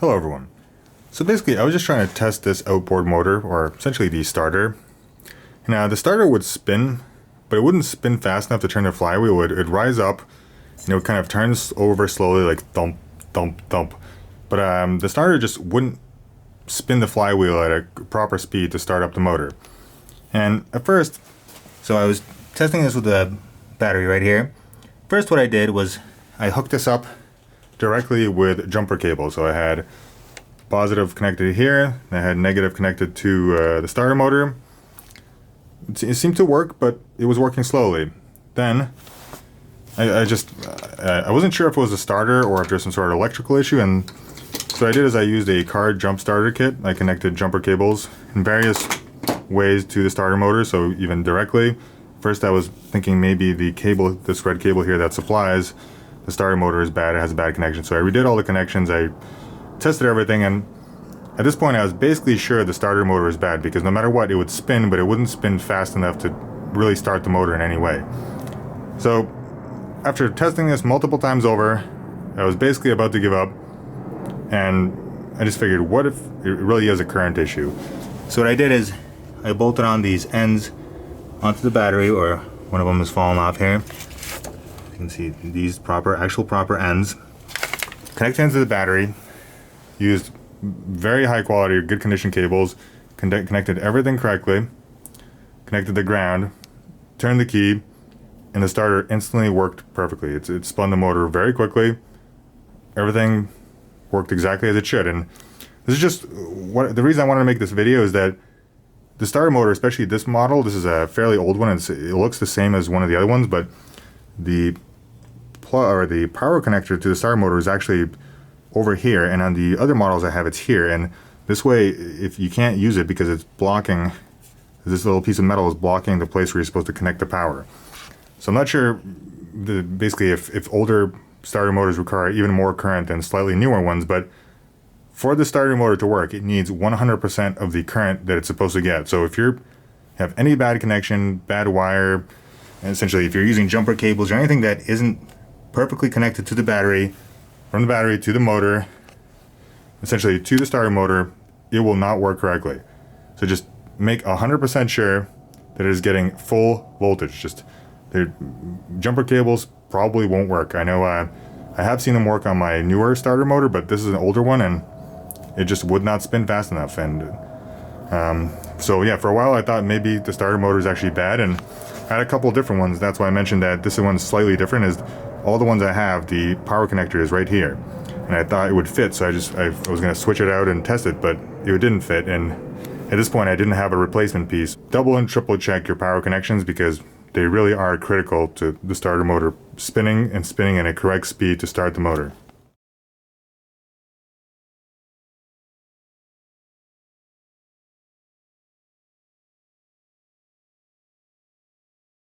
Hello everyone. So basically I was just trying to test this outboard motor, or essentially the starter. Now the starter would spin, but it wouldn't spin fast enough to turn the flywheel. It'd rise up and it would kind of turn over slowly, like thump, thump, thump. But the starter just wouldn't spin the flywheel at a proper speed to start up the motor. And at first, so I was testing this with the battery right here. First what I did was I hooked this up directly with jumper cable. So I had positive connected here, I had negative connected to the starter motor. It seemed to work, but it was working slowly. Then I wasn't sure if it was a starter or if there's some sort of electrical issue, and so what I did is I used a car jump starter kit. I connected jumper cables in various ways to the starter motor, so even directly. First I was thinking maybe the cable, this red cable here that supplies the starter motor is bad, it has a bad connection. So I redid all the connections, I tested everything, and at this point I was basically sure the starter motor is bad, because no matter what it would spin, but it wouldn't spin fast enough to really start the motor in any way. So after testing this multiple times over, I was basically about to give up, and I just figured, what if it really is a current issue? So what I did is I bolted on these ends onto the battery, or one of them is falling off here. You can see these actual proper ends. Connected into the battery, used very high quality, good condition cables, connected everything correctly, connected the ground, turned the key, and the starter instantly worked perfectly. It spun the motor very quickly. Everything worked exactly as it should. And this is just the reason I wanted to make this video is that the starter motor, especially this model, this is a fairly old one, and it looks the same as one of the other ones, but the power connector to the starter motor is actually over here, and on the other models I have, it's here. And this way, if you can't use it because it's blocking, this little piece of metal is blocking the place where you're supposed to connect the power. So I'm not sure basically if older starter motors require even more current than slightly newer ones, but for the starter motor to work, it needs 100% of the current that it's supposed to get. So if you have any bad connection, bad wire, and essentially if you're using jumper cables or anything that isn't perfectly connected to the battery, from the battery to the motor, essentially to the starter motor, it will not work correctly. So just make 100% sure that it is getting full voltage. Just the jumper cables probably won't work. I know I have seen them work on my newer starter motor, but this is an older one and it just would not spin fast enough. And so yeah, for a while I thought maybe the starter motor is actually bad, and I had a couple of different ones. That's why I mentioned that this one's slightly different. Is all the ones I have, the power connector is right here, and I thought it would fit, so I was going to switch it out and test it, but it didn't fit. And at this point I didn't have a replacement piece. Double and triple check your power connections, because they really are critical to the starter motor spinning in a correct speed to start the motor.